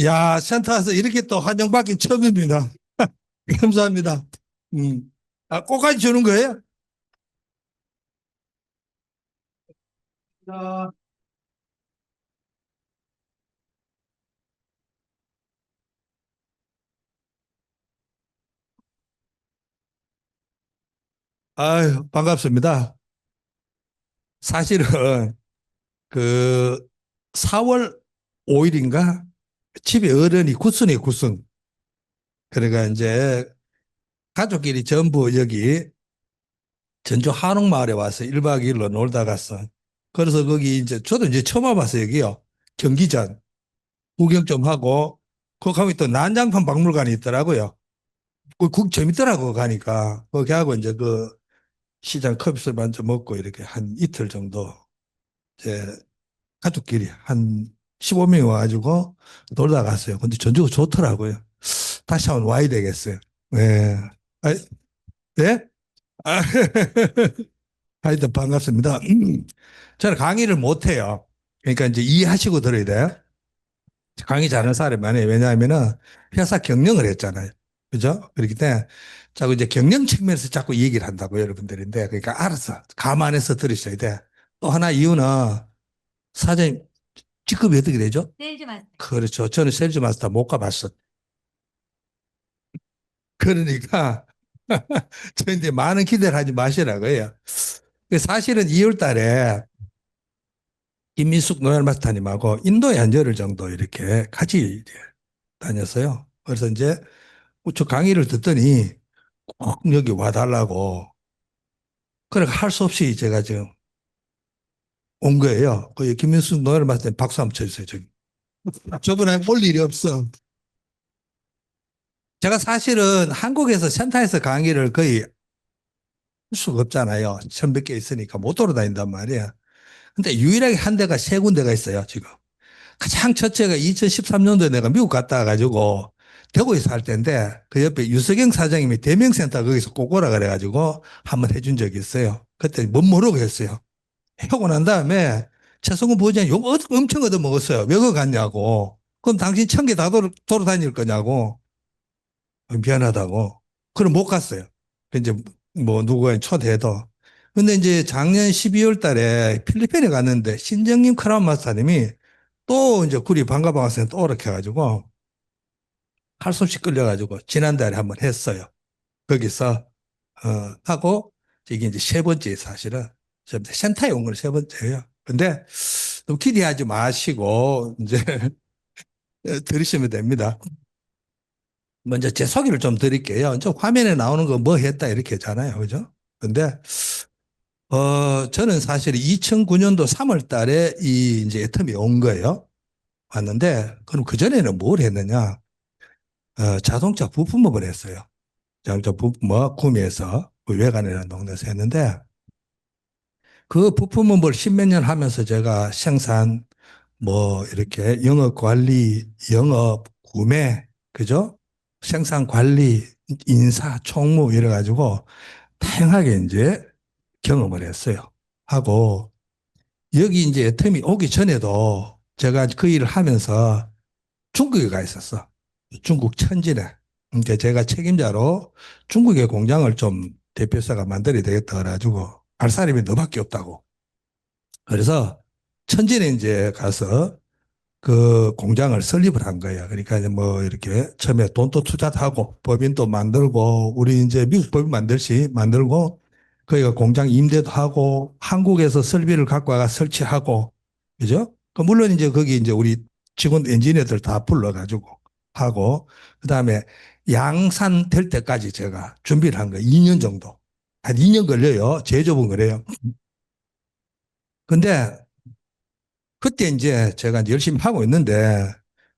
야, 센터 와서 이렇게 또 환영받기 처음입니다. 감사합니다. 꽃까지 주는 거예요? 아, 아유, 반갑습니다. 사실은 그 4월 5일인가 집에 어른이 구순이 구순. 그러니까 이제 가족끼리 전부 여기 전주 한옥마을에 와서 1박 2일로 놀다 갔어. 그래서 거기 이제 저도 이제 처음 와봤어요, 여기요. 경기전 구경 좀 하고 거기 가면 또 난장판 박물관이 있더라고요. 그 재밌더라고 가니까 거기 하고 이제 그 시장 커피숍 만져 먹고 이렇게 한 이틀 정도 이제 가족끼리 한 15명이 와가지고 놀다 갔어요. 근데 전주가 좋더라고요. 다시 한번 와야 되겠어요. 네. 아, 네? 아, 하여튼 반갑습니다. 저는 강의를 못해요. 그러니까 이제 이해하시고 들어야 돼요. 강의 잘하는 사람이 많아요. 왜냐하면은 회사 경영을 했잖아요. 그죠? 그렇기 때문에 자꾸 이제 경영 측면에서 자꾸 이 얘기를 한다고 여러분들인데 그러니까 알아서 감안해서 들으셔야 돼. 또 하나 이유는 사장님 직급이 어떻게 되죠? 세일즈 마스터. 그렇죠. 저는 세일즈 마스터 못 가봤어. 그러니까 저한테 많은 기대를 하지 마시라고요. 사실은 2월 달에 김민숙 노엘 마스터님하고 인도에 한 열흘 정도 이렇게 같이 다녔어요. 그래서 이제 저 강의를 듣더니 꼭 여기 와달라고. 그래 할 수 없이 제가 지금 온 거예요. 그 김민숙 노래를 봤을 때 박수 한번 쳐주세요. 저기. 저번에 올 일이 없어. 제가 사실은 한국에서 센터에서 강의를 거의 할 수가 없잖아요. 천백 개 있으니까 못 돌아다닌단 말이야. 근데 유일하게 한 대가 세 군데가 있어요, 지금. 가장 첫째가 2013년도에 내가 미국 갔다 와가지고 대구에 살 때인데 그 옆에 유석영 사장님이 대명센터 거기서 꼭 오라 그래가지고 한번 해준 적이 있어요. 그때 못 모르고 했어요. 하고 난 다음에 최성훈 부회장이 욕 엄청 얻어먹었어요. 왜 그거 갔냐고. 그럼 당신 천 개 다 돌아다닐 거냐고. 미안하다고. 그럼 못 갔어요. 그 이제 뭐 누구가 초대해도. 근데 이제 작년 12월 달에 필리핀에 갔는데 신정님 크라운 마스터님이 또 이제 구리 방가방학생 또 오락해 가지고 할 수 없이 끌려가지고 지난달에 한번 했어요. 거기서 하고 이게 이제 세 번째 사실은 센터에 온 건 세 번째예요. 근데 너무 기대하지 마시고 이제 들으시면 됩니다. 먼저 제 소개를 좀 드릴게요. 저 화면에 나오는 거 뭐 했다 이렇게 하잖아요. 그죠? 근데 저는 사실 2009년도 3월 달에 이 이제 애텀이 온 거예요. 왔는데 그럼 그전에는 뭘 했느냐? 자동차 부품업을 했어요. 자동차 부품업 구매해서 그 외관이라는 동네에서 했는데 그 부품업을 십몇 년 하면서 제가 생산 뭐 이렇게 영업 관리, 영업 구매, 그죠? 생산 관리, 인사, 총무 이래 가지고 다양하게 이제 경험을 했어요. 하고 여기 이제 애텀이 오기 전에도 제가 그 일을 하면서 중국에 가 있었어. 중국 천진에. 그러니까 제가 책임자로 중국의 공장을 좀 대표사가 만들어야 되겠다 그래가지고 갈 사람이 너밖에 없다고. 그래서 천진에 이제 가서 그 공장을 설립을 한 거예요. 그러니까 이제 뭐 이렇게 처음에 돈도 투자도 하고 법인도 만들고 우리 이제 미국 법인 만들시 만들고 거기가 공장 임대도 하고 한국에서 설비를 갖고 와가 설치하고 그죠? 그 물론 이제 거기 이제 우리 직원 엔지니어들 다 불러가지고 하고 그다음에 양산 될 때까지 제가 준비를 한 거예요. 2년 정도. 한 2년 걸려요. 제조업은 그래요. 근데 그때 이제 제가 이제 열심히 하고 있는데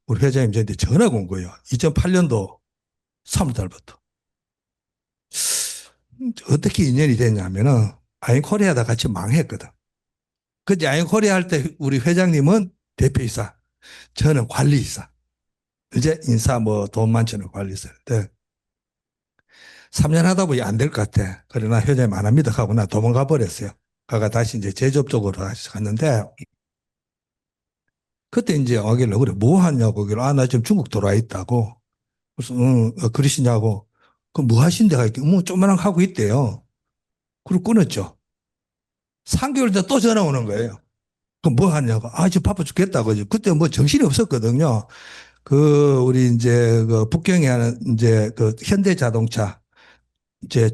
우리 회장님 저한테 전화가 온 거예요. 2008년도 3월 달부터. 어떻게 인연이 됐냐면은 아인코리아다 같이 망했거든. 그때 아인코리아 할 때 우리 회장님은 대표이사, 저는 관리이사. 이제 인사 뭐 돈 많지는 관리이사인데 3년 하다 보니 안 될 것 같아. 그러나 회장님 안 합니다 하고 나 도망가 버렸어요. 가가 다시 이제 제조업 쪽으로 다시 갔는데 그때 이제 와길래, 그래, 뭐 하냐고. 그래, 아, 나 지금 중국 돌아와 있다고. 그래서, 응, 그러시냐고. 그럼 뭐 하신대가 이렇게, 뭐, 조그만한 거 하고 있대요. 그리고 끊었죠. 3개월 뒤에 또 전화 오는 거예요. 그럼 뭐 하냐고. 아, 지금 바빠 죽겠다고. 그때 뭐 정신이 없었거든요. 우리 이제 그 북경에 하는 이제 그 현대 자동차, 이제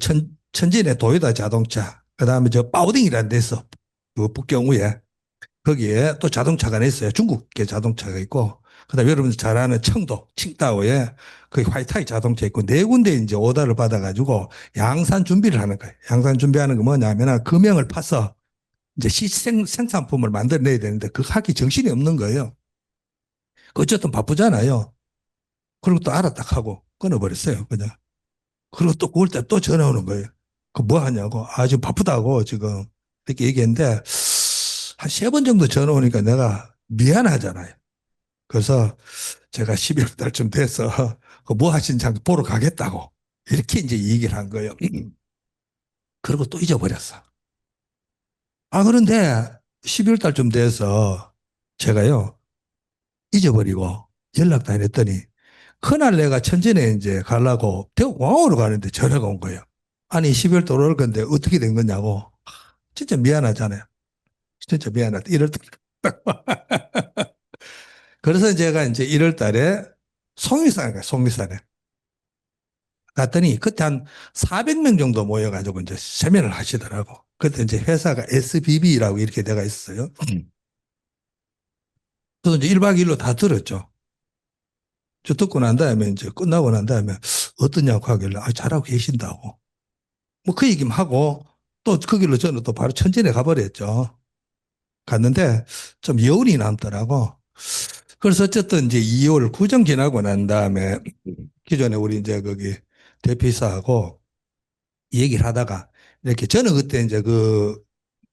천진의 도요타 자동차, 그 다음에 저 바오딩이라는 데서 그 북경우에 거기에 또 자동차가 있어요. 중국계 자동차가 있고, 그 다음에 여러분들 잘 아는 청도, 칭다오에 거기 화이타이 자동차 있고, 네 군데 이제 오더를 받아가지고 양산 준비를 하는 거예요. 양산 준비하는 거 뭐냐면은 금형을 파서 이제 생산품을 만들어내야 되는데 그 하기 정신이 없는 거예요. 어쨌든 바쁘잖아요. 그리고 또 알았다 하고 끊어버렸어요. 그냥. 그리고 또 9월 때 또 전화 오는 거예요. 그 뭐 하냐고. 아, 지금 바쁘다고 지금 이렇게 얘기했는데 한 3번 정도 전화 오니까 내가 미안하잖아요. 그래서 제가 11월 달쯤 돼서 그 뭐 하신지 보러 가겠다고 이렇게 이제 얘기를 한 거예요. 그리고 또 잊어버렸어. 아, 그런데 12월 달쯤 돼서 제가요 잊어버리고 연락도 안 했더니 그날 내가 천진에 이제 가려고 대구공항으로 가는데 전화가 온 거예요. 아니 12월 달 올 건데 어떻게 된 거냐고. 진짜 미안하잖아요. 진짜 미안하다. 1월 달. 그래서 제가 이제 1월 달에 송일산에 가요. 송일산에. 갔더니 그때 한 400명 정도 모여가지고 이제 세면을 하시더라고. 그때 이제 회사가 SBB라고 이렇게 돼가 있어요. 그래서 이제 1박 2일로 다 들었죠. 저 듣고 난 다음에 이제 끝나고 난 다음에 어떠냐고 하길래 아, 잘하고 계신다고. 뭐 그 얘기만 하고 또 그 길로 저는 또 바로 천진에 가버렸죠. 갔는데 좀 여운이 남더라고. 그래서 어쨌든 이제 2월 구정 지나고 난 다음에 기존에 우리 이제 거기 대표이사하고 얘기를 하다가 이렇게 저는 그때 이제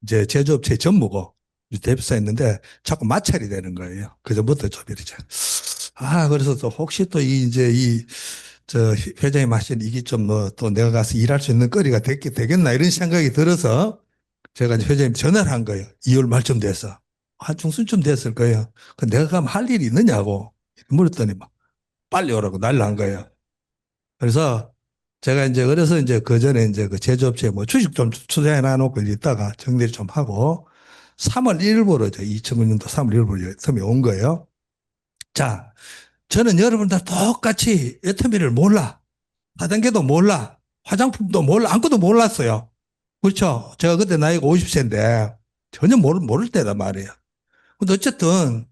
이제 제조업체 전무고 대표사 했는데 자꾸 마찰이 되는 거예요. 그전부터 좀 이러죠. 아, 그래서 또 혹시 또 이제 저 회장님 하신 이게 좀 뭐 또 내가 가서 일할 수 있는 거리가 되겠나 이런 생각이 들어서 제가 이제 회장님 전화를 한 거예요. 2월 말쯤 돼서. 한 중순쯤 됐을 거예요. 그 내가 가면 할 일이 있느냐고 물었더니 막 빨리 오라고 날라한 거예요. 그래서 제가 이제 그래서 이제 그 전에 이제 그 제조업체에 뭐 주식 좀 투자해 놔놓고 있다가 정리를 좀 하고 3월 1일부로 이제 2009년도 3월 1일부로 처음에 온 거예요. 자, 저는 여러분들 똑같이 애터미를 몰라. 다단계도 몰라. 화장품도 몰라. 아무것도 몰랐어요. 그렇죠. 제가 그때 나이가 50세인데 전혀 모를 때단 말이에요. 근데 어쨌든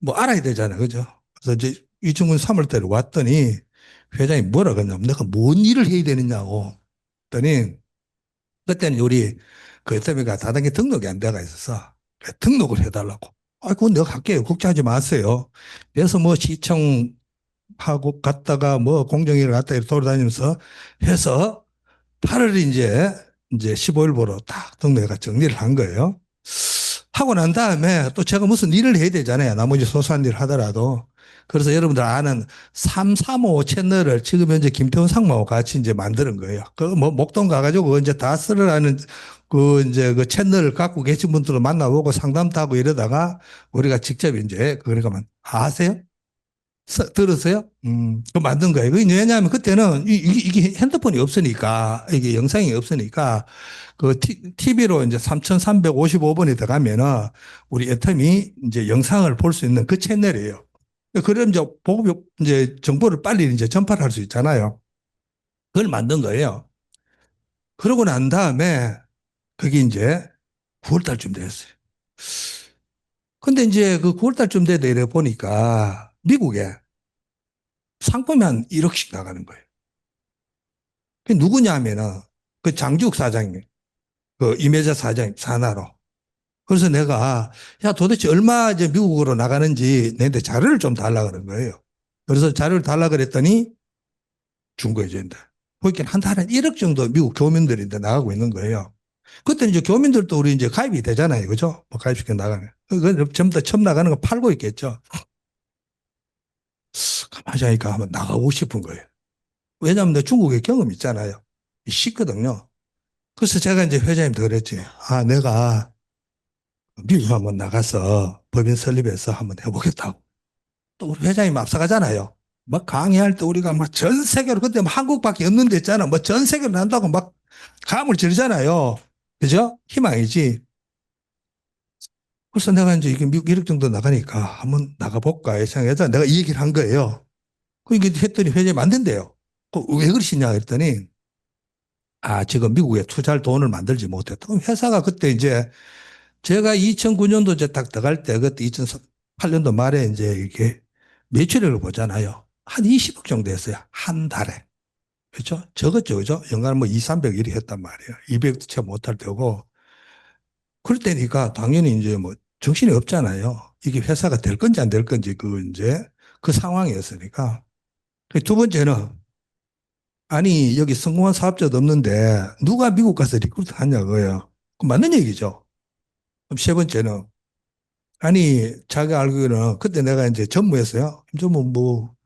뭐 알아야 되잖아요. 그죠? 그래서 이제 이중근 3월 달에 왔더니 회장이 뭐라 그러냐면 내가 뭔 일을 해야 되느냐고. 그랬더니 그때는 우리 그 애터미가 다단계 등록이 안 돼가 있어서 등록을 해달라고. 아, 그건 내가 할게요. 걱정하지 마세요. 그래서 뭐 시청하고 갔다가 뭐 공정위를 갔다 이렇게 돌아다니면서 해서 8월 이제 15일부로 딱 등록해가 정리를 한 거예요. 하고 난 다음에 또 제가 무슨 일을 해야 되잖아요. 나머지 소소한 일을 하더라도. 그래서 여러분들 아는 335 채널을 지금 현재 김태훈 상무하고 같이 이제 만드는 거예요. 그 뭐 목동 가가지고 이제 다 쓰러라는 그 이제 그 채널을 갖고 계신 분들을 만나보고 상담도 하고 이러다가 우리가 직접 이제 그러니까 아세요? 들었어요? 그 만든 거예요. 그 왜냐하면 그때는 이게 핸드폰이 없으니까, 이게 영상이 없으니까, 그 TV로 이제 3355번에 들어가면은 우리 애텀이 이제 영상을 볼 수 있는 그 채널이에요. 그럼 이제 보고 이제 정보를 빨리 이제 전파를 할 수 있잖아요. 그걸 만든 거예요. 그러고 난 다음에 그게 이제 9월 달쯤 됐어요. 근데 이제 그 9월 달쯤 돼도 이래 보니까 미국에 상품이 한 1억씩 나가는 거예요. 그 누구냐 하면은 그 장지욱 사장님, 그 임혜자 사장님 산하로. 그래서 내가 야 도대체 얼마 이제 미국으로 나가는지 내한테 자료를 좀 달라 그런 거예요. 그래서 자료를 달라 그랬더니 준 거예요, 저한테. 그러니까 한 달에 1억 정도 미국 교민들인데 나가고 있는 거예요. 그때 이제 교민들도 우리 이제 가입이 되잖아요. 그죠? 뭐 가입시켜 나가면. 그 전부 다 처음 나가는 거 팔고 있겠죠. 가만히 하니까 한번 나가고 싶은 거예요. 왜냐하면 내 중국에 경험 있잖아요. 쉽거든요. 그래서 제가 이제 회장님도 그랬지. 아, 내가 미국 한번 나가서 법인 설립해서 한번 해보겠다고. 또 우리 회장님 앞서가잖아요. 막 강의할 때 우리가 막 전 세계로, 그때 뭐 한국밖에 없는 데 있잖아. 뭐 전 세계로 난다고 막 감을 지르잖아요. 그죠? 희망이지. 그래서 내가 이제 이게 미국 1억 정도 나가니까 한번 나가볼까 예상해서 내가 이 얘기를 한 거예요. 그 얘기 했더니 회장님 안 된대요. 왜 그러시냐 했더니, 아, 지금 미국에 투자할 돈을 만들지 못했다. 그럼 회사가 그때 이제 제가 2009년도 이제 딱 들어갈 때, 그때 2008년도 말에 이제 이게 매출액을 보잖아요. 한 20억 정도 했어요. 한 달에. 그렇죠? 적었죠. 그죠? 연간 뭐 2, 300 이렇게 했단 말이에요. 200도 채 못할 때고. 그럴 때니까 당연히 이제 뭐 정신이 없잖아요. 이게 회사가 될 건지 안 될 건지 그 이제 그 상황이었으니까. 두 번째는, 아니 여기 성공한 사업자도 없는데 누가 미국 가서 리크루트 하냐고요. 그 맞는 얘기죠. 그럼 세 번째는, 아니 자기가 알기로는 그때 내가 이제 전무했어요. 전무 뭐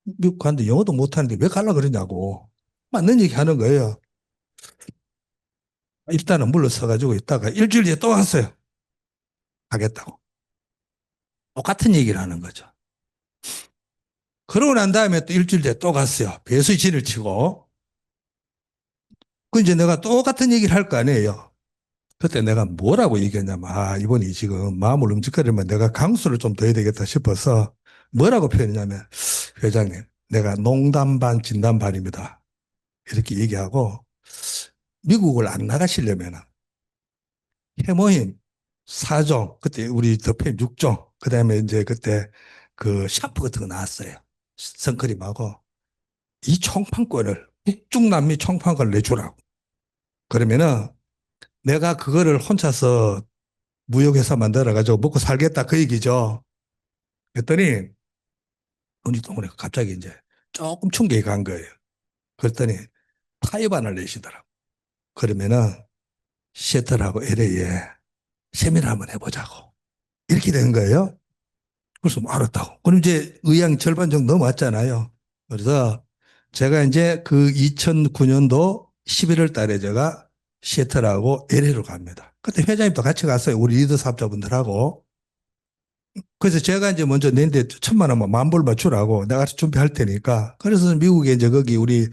미국 갔는데 영어도 못하는데 왜 가려고 그러냐고. 맞는 얘기 하는 거예요. 일단은 물러서가지고 있다가 일주일 뒤에 또 왔어요. 하겠다고. 똑같은 얘기를 하는 거죠. 그러고 난 다음에 또 일주일 뒤에 또 갔어요. 배수의 진을 치고. 그 이제 내가 똑같은 얘기를 할 거 아니에요. 그때 내가 뭐라고 얘기했냐면, 아, 이번이 지금 마음을 움직거리면 내가 강수를 좀 더 해야 되겠다 싶어서 뭐라고 표현했냐면, 회장님, 내가 농담 반 진담 반입니다. 이렇게 얘기하고, 미국을 안 나가시려면 해모임 4종, 그때 우리 더팸 6종, 그 다음에 이제 그때 그 샴푸 같은 거 나왔어요. 선크림하고. 이 총판권을, 북중남미 총판권을 내주라고. 그러면은 내가 그거를 혼자서 무역회사 만들어가지고 먹고 살겠다 그 얘기죠. 그랬더니 돈이 동원에 갑자기 이제 조금 충격이 간 거예요. 그랬더니 타협안을 내시더라고. 그러면은 시애틀하고 LA에 세미나 한번 해보자고. 이렇게 된 거예요. 그래서 뭐 알았다고. 그럼 이제 의향 절반 정도 넘었잖아요. 그래서 제가 이제 그 2009년도 11월 달에 제가 시애틀하고 LA로 갑니다. 그때 회장님도 같이 갔어요. 우리 리더 사업자분들하고. 그래서 제가 이제 먼저 내는데 1,000만 원만 만불 맞추라고 내가 준비할 테니까. 그래서 미국에 이제 거기 우리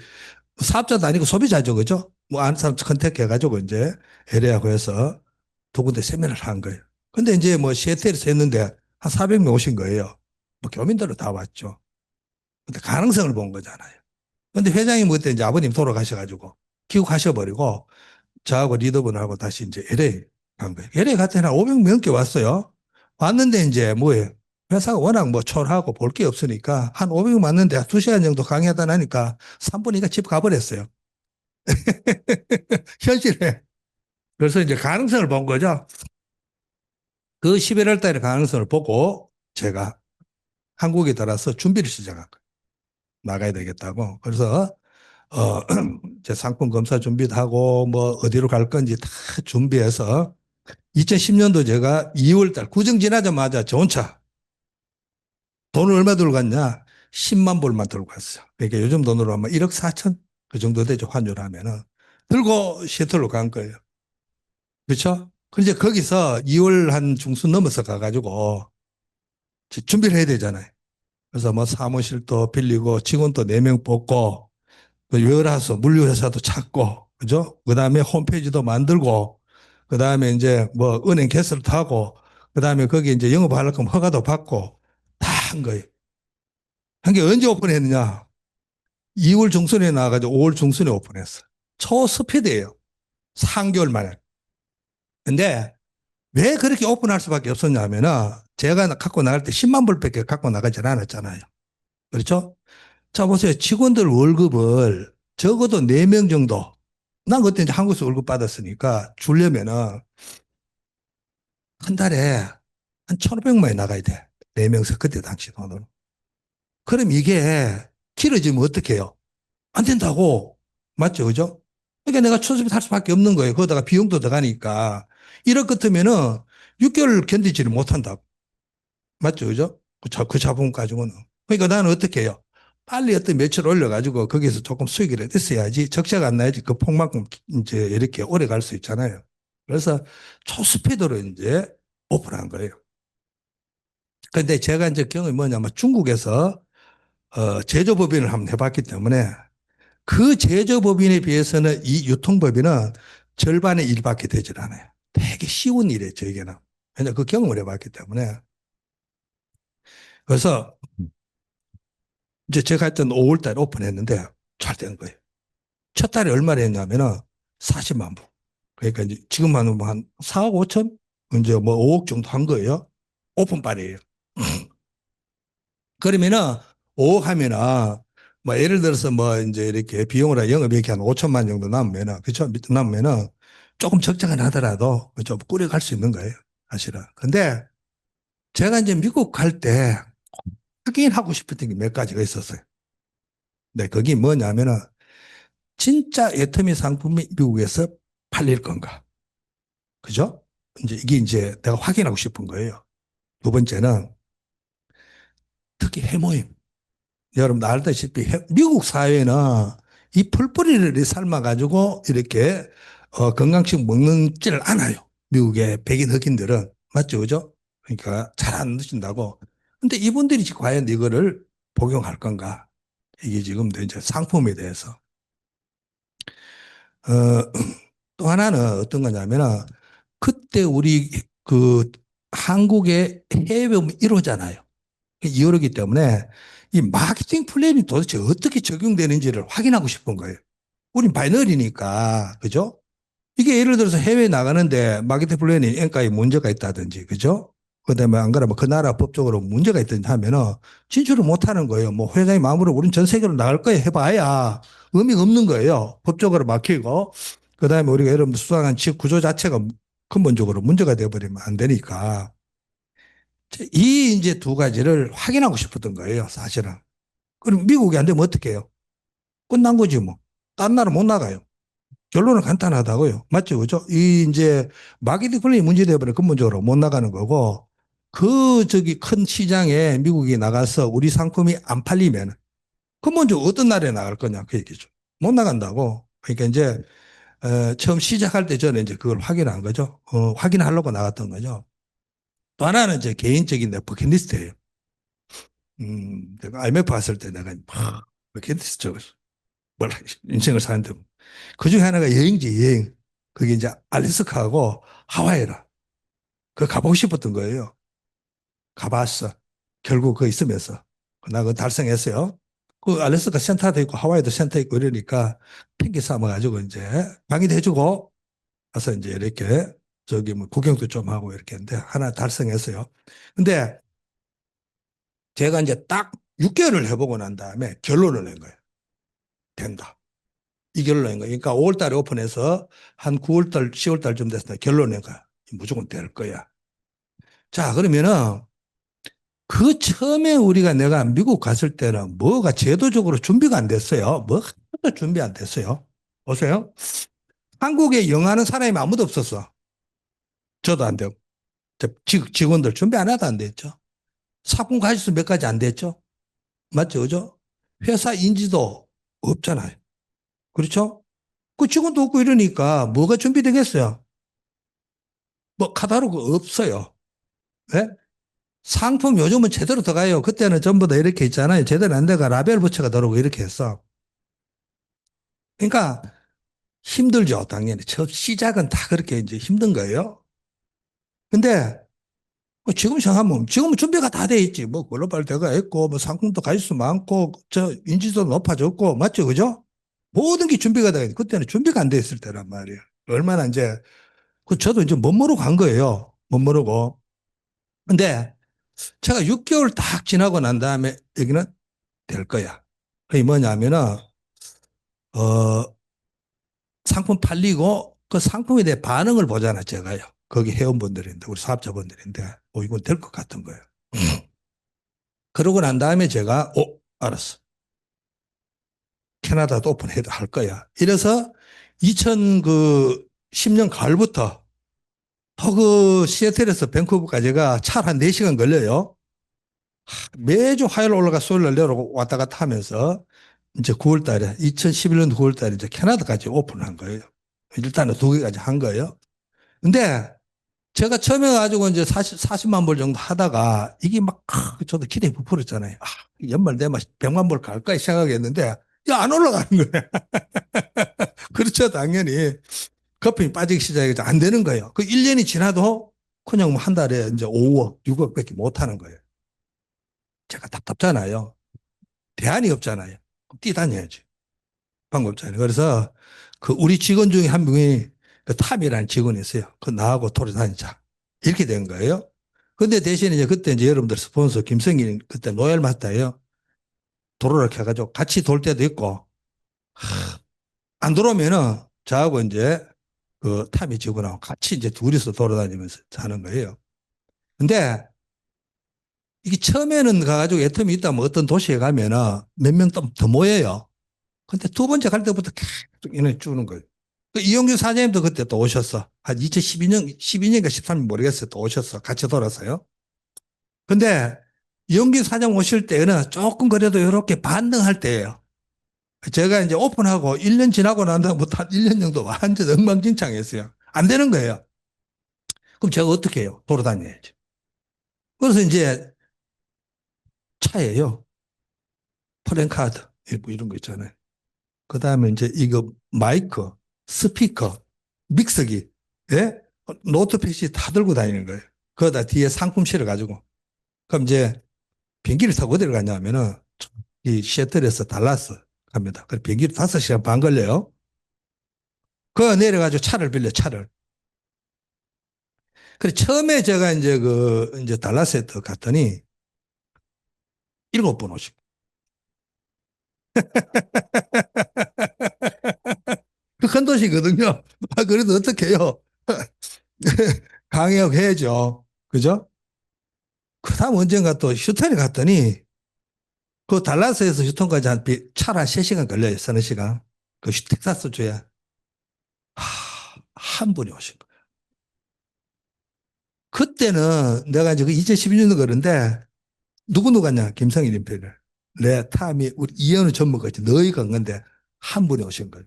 사업자도 아니고 소비자죠. 그죠? 뭐 아는 사람 컨택해가지고 이제 LA하고 해서 두 군데 세미나를 한 거예요. 근데 이제 뭐 시애틀에서 했는데 한 400명 오신 거예요. 뭐 교민들로 다 왔죠. 근데 가능성을 본 거잖아요. 근데 회장님 그때 이제 아버님 돌아가셔가지고 귀국하셔버리고 저하고 리더분하고 다시 이제 LA 간 거예요. LA 갔더니 한 500명 넘게 왔어요. 왔는데 이제 뭐예요? 회사가 워낙 뭐 초라하고 볼 게 없으니까 한 500명 왔는데 2시간 정도 강의하다 나니까 3분이니까 집 가버렸어요. 현실에. 그래서 이제 가능성을 본 거죠. 그 11월 달에 가능성을 보고 제가 한국에 들어서 준비를 시작한 거예요. 나가야 되겠다고. 그래서 제 상품 검사 준비도 하고 뭐 어디로 갈 건지 다 준비해서 2010년도 제가 2월 달 구정 지나자마자 저 혼자 돈을 얼마 들고 갔냐? 10만 불만 들고 갔어요. 그러니까 요즘 돈으로 하면 1억 4천 그 정도 되죠. 환율 하면은. 들고 시애틀로 간 거예요. 그렇죠? 근데 거기서 2월 한 중순 넘어서 가가지고 준비를 해야 되잖아요. 그래서 뭐 사무실도 빌리고 직원도 4명 뽑고 열어서 물류회사도 찾고 그죠? 그다음에 홈페이지도 만들고 그다음에 이제 뭐 은행 개설도 하고 그다음에 거기 이제 영업하려고 하면 허가도 받고 다 한 거예요. 한 게 언제 오픈했느냐? 2월 중순에 나와가지고 5월 중순에 오픈했어. 초스피드예요. 3개월 만에. 근데 왜 그렇게 오픈할 수밖에 없었냐면은 제가 갖고 나갈 때 10만 불밖에 갖고 나가지 않았잖아요. 그렇죠? 자, 보세요. 직원들 월급을 적어도 4명 정도. 난 그때 이제 한국에서 월급 받았으니까 주려면은 한 달에 한 1,500만 원이 나가야 돼. 4명서 그때 당시 돈으로. 그럼 이게 길어지면 어떻게 해요? 안 된다고. 맞죠? 그죠? 그러니까 내가 초습이 할 수밖에 없는 거예요. 거기다가 비용도 들어가니까. 이럴 것 같으면은 6개월 견디지를 못한다고. 맞죠? 그죠? 그 자본 가지고는. 그러니까 나는 어떻게 해요? 빨리 어떤 매출 올려가지고 거기서 조금 수익을 얻었어야지. 적자가 안 나야지 그 폭만큼 이제 이렇게 오래 갈 수 있잖아요. 그래서 초스피드로 이제 오픈한 거예요. 근데 제가 이제 경험이 뭐냐면 중국에서 제조법인을 한번 해봤기 때문에 그 제조법인에 비해서는 이 유통법인은 절반의 일밖에 되질 않아요. 되게 쉬운 일이에요, 저에게는. 왜냐 그 경험을 해봤기 때문에. 그래서 이제 제가 했던 5월 달에 오픈했는데 잘 된 거예요. 첫 달에 얼마나 했냐면은 40만 부. 그러니까 이제 지금만 뭐한 4억 5천? 이제 뭐 5억 정도 한 거예요. 오픈빨이에요. 그러면은 5억 하면은 뭐 예를 들어서 뭐 이제 이렇게 비용으로 영업 이렇게 한 5천만 정도 남으면은 그쵸? 남으면은 조금 적정은 하더라도 좀 꾸려갈 수 있는 거예요. 사실은. 근데 제가 이제 미국 갈 때 확인하고 싶었던 게 몇 가지가 있었어요. 네, 그게 뭐냐면은 진짜 애터미 상품이 미국에서 팔릴 건가? 그죠? 이제 이게 이제 내가 확인하고 싶은 거예요. 두 번째는 특히 해모임. 여러분 알다시피 미국 사회는 이 풀뿌리를 삶아가지고 이렇게 건강식 먹는지를 않아요. 미국의 백인 흑인들은. 맞죠? 그죠? 그러니까 잘 안 드신다고. 근데 이분들이 과연 이거를 복용할 건가? 이게 지금 이제 상품에 대해서. 어, 또 하나는 어떤 거냐면은 그때 우리 그 한국의 해외보험 1호잖아요. 2호이기 때문에 이 마케팅 플랜이 도대체 어떻게 적용되는지를 확인하고 싶은 거예요. 우린 바이너리니까, 그죠? 이게 예를 들어서 해외에 나가는데 마케팅 플랜이 엔가에 문제가 있다든지, 그죠? 그다음에 안 그러면 그 나라 법적으로 문제가 있든지 하면은 진출을 못 하는 거예요. 뭐 회장이 마음으로 우린 전 세계로 나갈 거야 해봐야 의미가 없는 거예요. 법적으로 막히고. 그다음에 우리가 여러분 수상한 지 구조 자체가 근본적으로 문제가 되어버리면 안 되니까. 이 이제 두 가지를 확인하고 싶었던 거예요, 사실은. 그럼 미국이 안 되면 어떻게 해요? 끝난 거지 뭐. 딴 나라 못 나가요. 결론은 간단하다고요. 맞죠? 그죠? 이 이제 마케팅 플랜이 문제되어버리면 근본적으로 못 나가는 거고 그 저기 큰 시장에 미국이 나가서 우리 상품이 안 팔리면 근본적으로 어떤 나라에 나갈 거냐 그 얘기죠. 못 나간다고. 그러니까 이제 처음 시작할 때 저는 이제 그걸 확인한 거죠. 확인하려고 나갔던 거죠. 또 하나는 이제 개인적인 내 버킷리스트예요. 내가 IMF 왔을 때 내가 막 버킷리스트 뭘 인생을 사는데 그 중에 하나가 여행지 여행. 그게 이제 알래스카하고 하와이라. 그 가보고 싶었던 거예요. 가봤어. 결국 그 있으면서. 나 그거 달성했어요. 그 알래스카 센터도 있고 하와이도 센터 있고 이러니까 핑계 삼아가지고 이제 강의도 해주고 가서 이제 이렇게 저기 뭐 구경도 좀 하고 이렇게 했는데 하나 달성했어요. 근데 제가 이제 딱 6개월을 해보고 난 다음에 결론을 낸 거예요. 된다. 이 결론을 낸 거예요. 그러니까 5월 달에 오픈해서 한 9월 달, 10월 달쯤 됐을 때 결론을 낸 거야. 무조건 될 거야. 자, 그러면은 그 처음에 우리가 내가 미국 갔을 때는 뭐가 제도적으로 준비가 안 됐어요. 뭐 하나도 준비 안 됐어요. 보세요. 한국에 영어하는 사람이 아무도 없었어. 저도 안 되고. 직원들 준비 안 하도 안 됐죠. 사군 가지수 몇 가지 안 됐죠. 맞죠? 그죠? 회사 인지도 없잖아요. 그렇죠? 그 직원도 없고 이러니까 뭐가 준비되겠어요? 뭐 카다로그 없어요. 네? 상품 요즘은 제대로 들어가요. 그때는 전부 다 이렇게 있잖아요. 제대로 안 돼가 라벨 부처가 들어오고 이렇게 했어. 그러니까 힘들죠. 당연히. 첫 시작은 다 그렇게 이제 힘든 거예요. 근데 뭐 지금 생각하면 지금은 준비가 다 돼 있지. 뭐 글로벌 대가 있고 뭐 상품도 가짓수 많고 저 인지도 높아졌고 맞죠. 그죠? 모든 게 준비가 돼 있는데 그때는 준비가 안 돼 있을 때란 말이에요. 얼마나 이제 그 저도 이제 못 모르고 간 거예요. 못 모르고. 근데 제가 6개월 딱 지나고 난 다음에 여기는 될 거야. 그게 뭐냐면은 어 상품 팔리고 그 상품에 대해 반응을 보잖아, 제가요. 거기 회원분들인데, 우리 사업자분들인데, 이건 될 것 같은 거예요. 그러고 난 다음에 제가, 알았어. 캐나다도 오픈해야 할 거야. 이래서 2010년 가을부터 그 시애틀에서 밴쿠버까지가 차로 한 4시간 걸려요. 매주 화요일 올라가 수요일 내려오고 왔다 갔다 하면서 이제 9월 달에, 2011년 9월 달에 이제 캐나다까지 오픈한 거예요. 일단은 2개까지 한 거예요. 근데 제가 처음에 가지고 이제 40만 불 정도 하다가 이게 막, 저도 기대에 부풀었잖아요. 연말 되면 100만 불 갈까 생각했는데, 야, 안 올라가는 거예요. 그렇죠, 당연히. 거품이 빠지기 시작해서 안 되는 거예요. 그 1년이 지나도 그냥 뭐 한 달에 이제 5억, 6억밖에 못 하는 거예요. 제가 답답잖아요. 대안이 없잖아요. 뛰다녀야지. 방법 없잖아요. 그래서 그 우리 직원 중에 한 명이 그 탐이라는 직원이 있어요. 그 나하고 돌아다니자. 이렇게 된 거예요. 근데 대신에 이제 그때 이제 여러분들 스폰서 김성일 그때 로얄 마스터예요. 도로를 켜가지고 같이 돌 때도 있고 안 들어오면은 저하고 이제 그 탐이 직원하고 같이 이제 둘이서 돌아다니면서 자는 거예요. 근데 이게 처음에는 가가지고 애텀이 있다면 어떤 도시에 가면은 몇 명 더 모여요. 근데 두 번째 갈 때부터 계속 인원이 주는 거예요. 그 이용규 사장님도 그때 또 오셨어. 한 2012년, 12년인가 13년 모르겠어요. 또 오셨어. 같이 돌아서요. 근데 이용규 사장 오실 때는 조금 그래도 이렇게 반등할 때예요. 제가 이제 오픈하고 1년 지나고 난 다음부터 한 1년 정도 완전 엉망진창했어요. 안 되는 거예요. 그럼 제가 어떻게 해요? 돌아다녀야죠. 그래서 이제 차예요. 프랜카드 뭐 이런 거 있잖아요. 그 다음에 이제 이거 마이크, 스피커, 믹서기, 예? 노트패시 다 들고 다니는 거예요. 그거다 뒤에 상품 실어가지고. 그럼 이제 비행기를 타고 어디를 가냐면은 이 시애틀에서 달라스 갑니다. 그래 비행기로 5시간 반 걸려요. 그거 내려가지고 차를 빌려, 차를. 그래 처음에 제가 이제 이제 달라스에 갔더니 7번 오시고. 그 큰 도시거든요. 그래도 어떻게 해요? 강역해야죠. 그죠? 그 다음 언젠가 또 휴턴에 갔더니 그 달라스에서 휴턴까지 차로 한 3시간 걸려요. 서너 시간. 그 텍사스 주에. 한 분이 오신 거예요. 그때는 내가 이제 그 2012년도 그런데 누구 갔냐? 김성일 임페를. 내 탐이 우리 이현우 전문가지 너희 간 건데 한 분이 오신 거예요.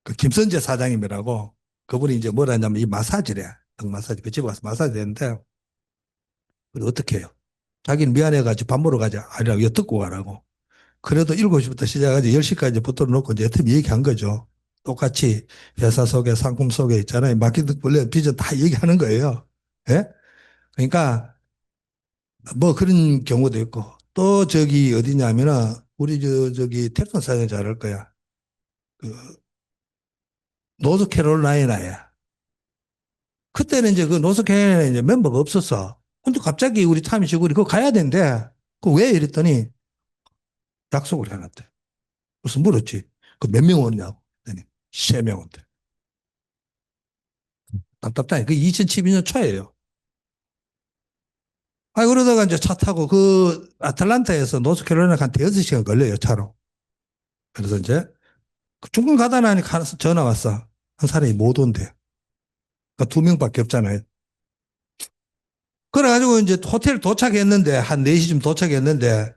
그 김선재 사장님이라고 그분이 이제 뭐라 하냐면 이 마사지래. 등 마사지. 그 집에 가서 마사지 했는데 어떻게 해요? 자기는 미안해가지고 밥 먹으러 가자. 아니라 이거 듣고 가라고. 그래도 7시부터 시작해서 10시까지 붙들어 놓고 이제 여튼 얘기한 거죠. 똑같이 회사 속에 상품 속에 있잖아요. 마케팅 원래 비전 다 얘기하는 거예요. 예? 그러니까 뭐 그런 경우도 있고 또 저기 어디냐면은 우리 저기 텍슨 사장 잘할 거야. 그 노스캐롤라이나에 그때는 이제 그 노스캐롤라이나에 이제 멤버가 없었어. 근데 갑자기 우리 타미 지구리 그거 가야 된대. 그 왜 이랬더니 약속을 해놨대. 그래서 물었지. 그 몇 명 오느냐고. 그랬더니 3명 온대. 답답하니. 그 2012년 초예요. 그러다가 이제 차 타고 그 아틀란타에서 노스캐롤라이나 한 대여섯 시간 걸려요, 차로. 그래서 이제 그 중간 가다 나니까 전화 왔어. 한 사람이 못 온대. 그러니까 2명밖에 없잖아요. 그래가지고 이제 호텔 도착했는데 한 4시쯤 도착했는데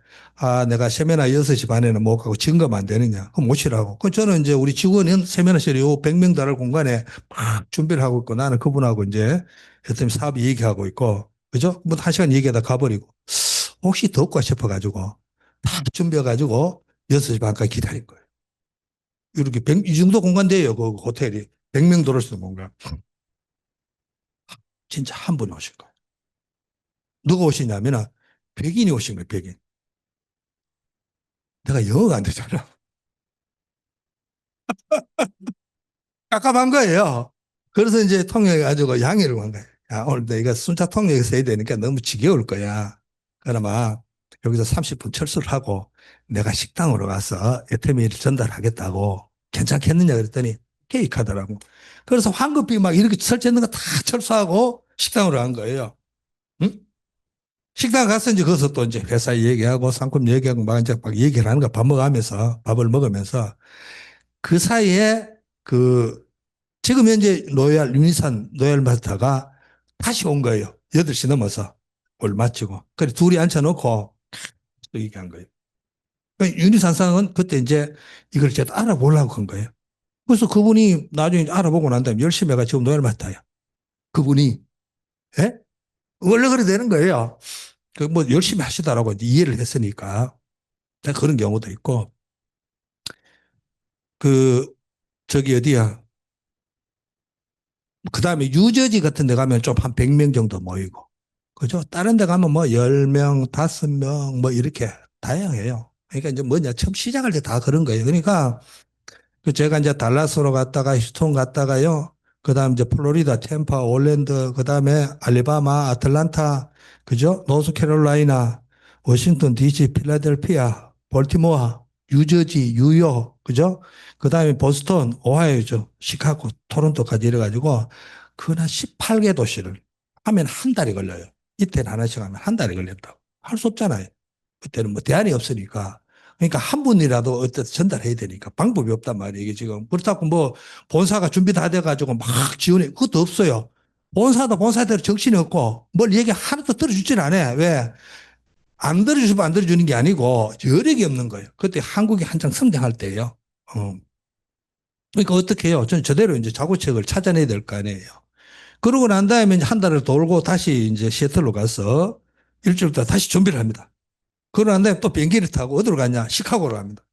내가 세미나 6시 반에는 못 가고 지금 가면 안 되느냐. 그럼 오시라고. 그 저는 이제 우리 직원은 세미나실에 요 100명 달할 공간에 막 준비를 하고 있고 나는 그분하고 이제 하여튼 사업 얘기하고 있고 그죠? 뭐 1시간 얘기하다 가버리고 혹시 더 올까 싶어가지고 다 준비해가지고 6시 반까지 기다린 거예요. 이렇게 이 정도 공간 돼요. 그 호텔이. 100명 들어올 수 있는 공간. 진짜 한 분 오신 거예요. 누가 오시냐면 백인이 오신 거예요. 백인. 내가 영어가 안 되잖아. 깝깝한 거예요. 그래서 이제 통역해가지고 양해를 한 거예요. 야, 오늘 내가 순차 통역해서 써야 되니까 너무 지겨울 거야. 그러면 여기서 30분 철수를 하고 내가 식당으로 가서 애터미를 전달하겠다고 괜찮겠느냐 그랬더니 케이크하더라고. 그래서 황급히 막 이렇게 설치했는 거 다 철수하고 식당으로 간 거예요. 응? 식당 가서 이제 거기서 또 이제 회사 얘기하고 상품 얘기하고 막 이제 막 얘기를 하는 거 밥 먹으면서 밥을 먹으면서 그 사이에 그 지금 현재 로얄 유니산 로얄 마스터가 다시 온 거예요. 8시 넘어서 올 마치고. 그래 둘이 앉혀놓고 또 얘기한 거예요. 그러니까 유니산상은 그때 이제 이걸 제가 알아보려고 한 거예요. 그래서 그분이 나중에 알아보고 난 다음에 열심히 해가 지금 로얄 마스터야. 그분이. 예? 원래 그래 되는 거예요. 그 뭐 열심히 하시더라고 이제 이해를 했으니까. 그런 경우도 있고 그 저기 어디야 그 다음에 유저지 같은 데 가면 좀 한 100명 정도 모이고 그죠? 다른 데 가면 뭐 10명, 5명 뭐 이렇게 다양해요. 그러니까 이제 뭐냐 처음 시작할 때 다 그런 거예요. 그러니까 그 제가 이제 달라스로 갔다가 휴스턴 갔다가요. 그다음 이제 플로리다, 템파, 올랜드, 그다음에 알리바마, 아틀란타, 그죠? 노스캐롤라이나, 워싱턴 DC, 필라델피아, 볼티모어, 뉴저지, 뉴욕, 그죠? 그다음에 보스턴, 오하이오죠. 시카고, 토론토까지 이래가지고 그나 18개 도시를 하면 한 달이 걸려요. 이틀 하나씩 하면 한 달이 걸린다고. 할 수 없잖아요. 그때는 뭐 대안이 없으니까. 그러니까 한 분이라도 어쨌든 전달해야 되니까 방법이 없단 말이에요. 이게 지금. 그렇다고 뭐 본사가 준비 다 돼가지고 막 지원해. 그것도 없어요. 본사도 본사대로 정신이 없고 뭘 얘기 하나도 들어주질 않아요. 왜? 안 들어주면 안 들어주는 게 아니고 여력이 없는 거예요. 그때 한국이 한창 성장할 때예요. 어. 그러니까 어떻게 해요? 저는 저대로 이제 자구책을 찾아내야 될 거 아니에요. 그러고 난 다음에 이제 한 달을 돌고 다시 이제 시애틀로 가서 일주일 동안 다시 준비를 합니다. 그러고 난 다음에 또 비행기를 타고 어디로 가냐? 시카고로 갑니다.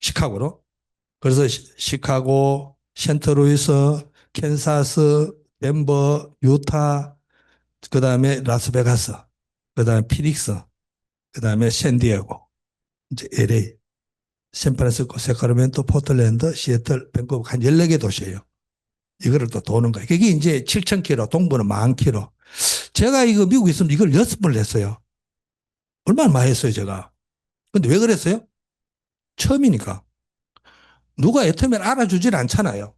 시카고로. 그래서 시카고, 센트루이스, 캔사스, 덴버, 유타, 그 다음에 라스베가스, 그 다음에 피닉스, 그 다음에 샌디에고, 이제 LA, 샌프란시스코, 세크라멘토, 포틀랜드, 시애틀, 밴쿠버 한 14개 도시예요. 이거를 또 도는 거예요. 그게 이제 7,000km, 동부는 10,000km. 제가 이거 미국에 있으면 이걸 6번을 했어요. 얼마나 많이 했어요, 제가. 근데 왜 그랬어요? 처음이니까. 누가 애터면 알아주질 않잖아요.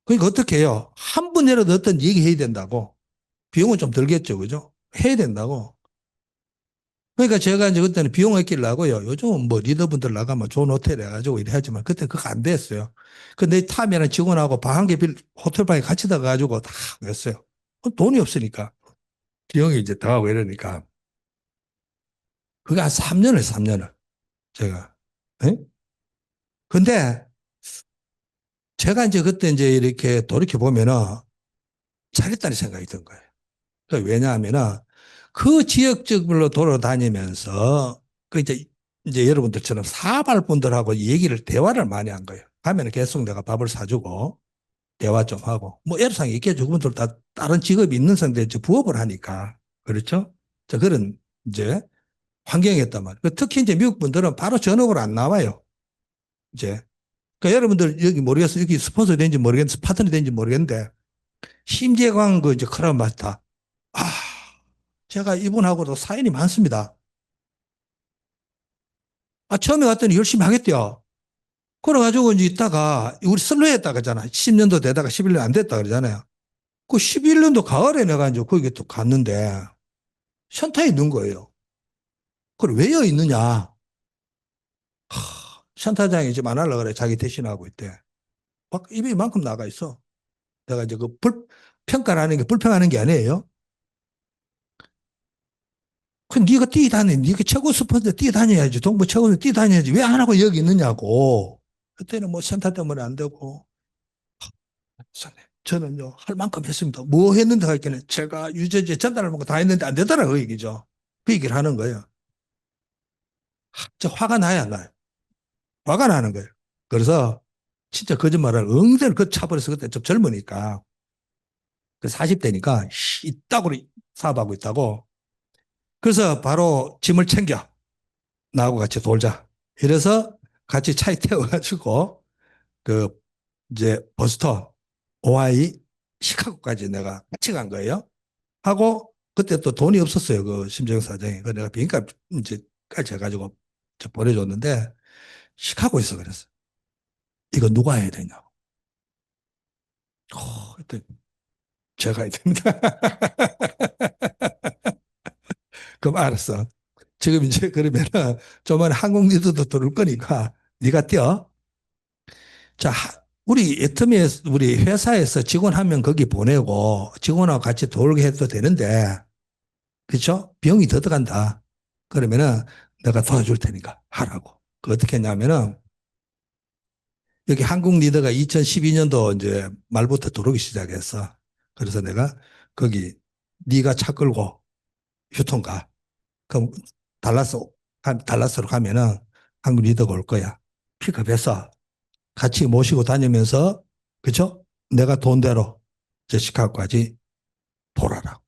그러니까 어떻게 해요? 한 번이라도 어떤 얘기해야 된다고. 비용은 좀 들겠죠. 그죠? 해야 된다고. 그러니까 제가 이제 그때는 비용 아끼려고요. 요즘은 뭐 리더분들 나가면 좋은 호텔 해가지고 이래 하지만 그때 그거 안 됐어요. 근데 타면은 직원하고 방 한 개 빌, 호텔방에 같이 들어가가지고 다 했어요. 돈이 없으니까. 비용이 이제 더하고 이러니까. 그게 한 3년을, 3년을. 제가. 예? 근데 제가 이제 그때 이제 이렇게 돌이켜보면은 잘했다는 생각이 든 거예요. 왜냐하면은 그 지역적으로 돌아다니면서 그 이제 여러분들처럼 사발 분들하고 얘기를 대화를 많이 한 거예요. 가면은 계속 내가 밥을 사주고 대화 좀 하고 뭐 애로사항이 있겠죠. 그분들 다 다른 직업이 있는 상태에 부업을 하니까 그렇죠. 자 그런 이제 환경이었단 말이에요. 특히 이제 미국 분들은 바로 전업으로 안 나와요. 이제 그러니까 여러분들 여기 모르겠어요. 여기 스폰서 된지 모르겠는데 파트너 된지 모르겠는데 심재광 그 이제 크라운 마스터 아 제가 이분하고도 사연이 많습니다. 처음에 갔더니 열심히 하겠대요. 그래가지고 이제 있다가 우리 슬로했다 그러잖아. 10년도 되다가 11년 안 됐다 그러잖아요. 그 11년도 가을에 내가 이제 거기 또 갔는데 션타에 있는 거예요. 그래 왜요 있느냐? 션타장이 지금 안 하려고 그래. 자기 대신하고 있대. 막 입이 이만큼 나가 있어. 내가 이제 평가를 하는 게 불평하는 게 아니에요. 그 네가 뛰다니, 네가 최고 스포츠 뛰다녀야지. 동부 최고 뛰다녀야지. 왜 안 하고 여기 있느냐고. 그때는 뭐 센터 때문에 안 되고. 저는요, 할 만큼 했습니다. 뭐 했는데 할게는 제가 유저지에 전달을 먹고 다 했는데 안 되더라, 그 얘기죠. 그 얘기를 하는 거예요. 저 화가 나야 안 나요. 화가 나는 거예요. 그래서 진짜 거짓말을 응대를 그 차버려서 그때 좀 젊으니까. 그 40대니까 이따구로 사업하고 있다고. 그래서 바로 짐을 챙겨. 나하고 같이 돌자. 이래서 같이 차에 태워가지고 그 이제 버스터, 오하이, 시카고까지 내가 같이 간 거예요. 하고 그때 또 돈이 없었어요. 그 심정 사정이. 그 내가 비행값 이제 까지 해가지고 저 보내줬는데 시카고에서 그랬어. 이거 누가 해야 되냐고. 그때 제가 해야 됩니다. 그럼 알았어. 지금 이제 그러면은 좀만 한국 리더도 들을 거니까 네가 뛰어. 자, 우리 애터미에 우리 회사에서 직원 한 명 거기 보내고 직원하고 같이 돌게 해도 되는데 그렇죠? 비용이 더 들어간다. 그러면은 내가 도와줄 테니까 하라고. 그 어떻게 했냐면은 여기 한국 리더가 2012년도 이제 말부터 들어오기 시작했어. 그래서 내가 거기 네가 차 끌고 휴통 가. 그럼 달라스, 달라스로 가면은 한국 리더가 올 거야. 픽업해서 같이 모시고 다니면서, 그죠? 내가 돈대로 저 시카고까지 돌아라.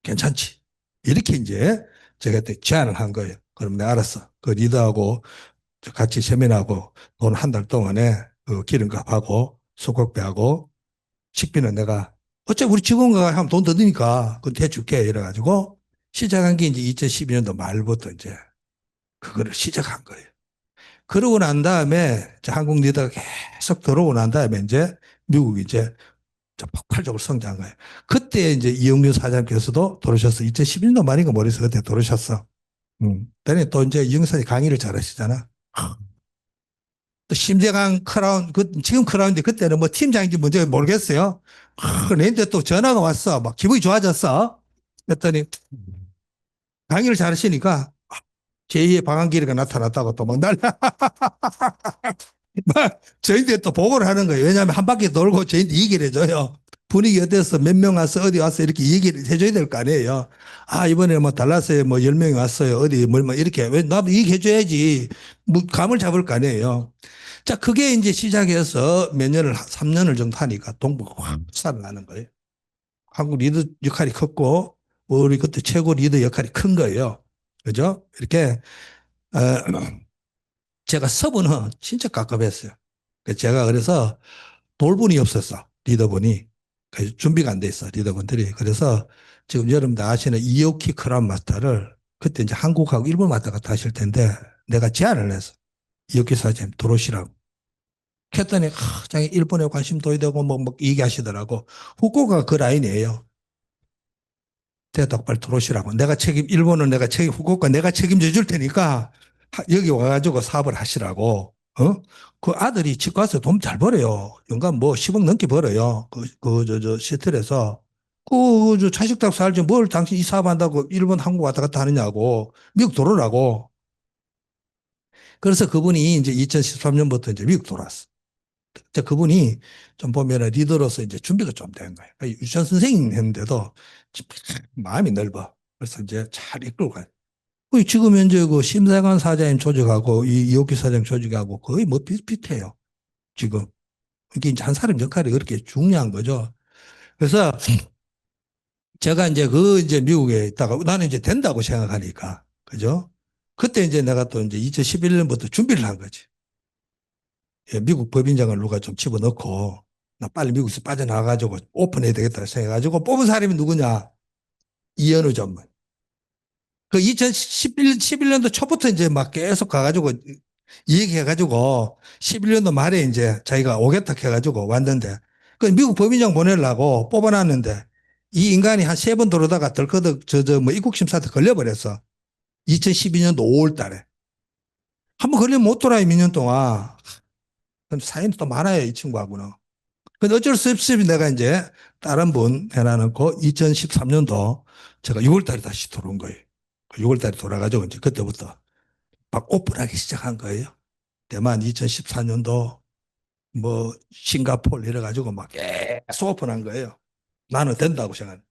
괜찮지? 이렇게 이제 제가 그때 제안을 한 거예요. 그럼 내가 알았어. 그 리더하고 같이 세면하고 돈 한 달 동안에 그 기름값하고 수국비하고 식비는 내가 어차피 우리 직원과 하면 돈 더 드니까 그거 대줄게 이래가지고 시작한 게 이제 2012년도 말부터 이제 그거를 시작한 거예요. 그러고 난 다음에 한국 리더가 계속 들어오고 난 다음에 이제 미국이 이제 폭발적으로 성장한 거예요. 그때 이제 이영규 사장께서도 들어오셨어. 2011년도 말인가 모르겠어. 그때 들어오셨어. 그다음에 또 이제 이영규 사장이 강의를 잘하시잖아. 또 심재강 크라운, 지금 크라운인데 그때는 뭐 팀장인지 뭔지 모르겠어요. 그런데 또 전화가 왔어. 막 기분이 좋아졌어. 그랬더니 강의를 잘하시니까 제2의 방한기회가 나타났다고 또 막 날라. 저희한테 또 보고를 하는 거예요. 왜냐하면 한 바퀴 돌고 저희한테 얘기를 해줘요. 분위기 어때서 몇 명 왔어 어디 왔어 이렇게 얘기를 해줘야 될 거 아니에요. 아 이번에 뭐 달라스에 뭐 10명이 왔어요 어디 뭐 이렇게 왜 나도 얘기해줘야지 뭐 감을 잡을 거 아니에요. 자 그게 이제 시작해서 몇 년을 3년을 정도 하니까 동부가 확 살아나는 거예요. 한국 리더 역할이 컸고 우리 그때 최고 리더 역할이 큰 거예요. 그죠? 이렇게 어, 제가 서브는 진짜 깝깝했어요. 제가 그래서 돌분이 없었어. 리더분이. 준비가 안 돼 있어. 리더분들이. 그래서 지금 여러분들 아시는 이오키 크라운 마스터를 그때 이제 한국하고 일본 왔다 갔다 하실 텐데 내가 제안을 했어. 이오키 사장님 들어오시라고. 했더니 자기 일본에 관심 둬야 되고 뭐 얘기하시더라고. 후쿠오카가 그 라인이에요. 대답 빨리 들어오시라고. 일본은 내가 후쿠오카 내가 책임져 줄 테니까 여기 와가지고 사업을 하시라고. 어? 그 아들이 치과에서 돈 잘 벌어요. 연간 뭐 10억 넘게 벌어요. 시애틀에서. 자식 답 살지 뭘 당신 이 사업한다고 일본, 한국 왔다 갔다 하느냐고. 미국 돌아오라고. 그래서 그분이 이제 2013년부터 이제 미국 돌아왔어. 그분이 좀 보면은 리더로서 이제 준비가 좀 된 거예요. 유치원 선생님 했는데도 마음이 넓어. 그래서 이제 잘 이끌고 가요. 지금 현재 그 심사관 사장님 조직하고 이 이옥기 사장 조직하고 거의 뭐 비슷비슷해요. 지금. 이게 이제 한 사람 역할이 그렇게 중요한 거죠. 그래서 제가 이제 미국에 있다가 나는 이제 된다고 생각하니까. 그죠? 그때 이제 내가 또 이제 2011년부터 준비를 한 거지. 예, 미국 법인장을 누가 좀 집어넣고 나 빨리 미국에서 빠져나가가지고 오픈해야 되겠다 생각해가지고 뽑은 사람이 누구냐? 이현우 전문. 그 2011년도 초부터 이제 막 계속 가가지고 얘기해가지고 11년도 말에 이제 자기가 오겠다 해가지고 왔는데 그 미국 법인장 보내려고 뽑아놨는데 이 인간이 한 세 번 들어오다가 덜커덕 뭐 입국심사한테 걸려버렸어. 2012년도 5월 달에. 한 번 걸리면 못 돌아요, 몇 년 동안. 근데 사연이 또 많아요, 이 친구하고는. 근데 어쩔 수 없이 내가 이제 다른 분 해놔놓고 2013년도 제가 6월 달에 다시 들어온 거예요. 6월 달에 돌아가지고 이제 그때부터 막 오픈하기 시작한 거예요. 대만 2014년도 뭐 싱가포르 이래가지고 막 계속 오픈한 거예요. 나는 된다고 생각해.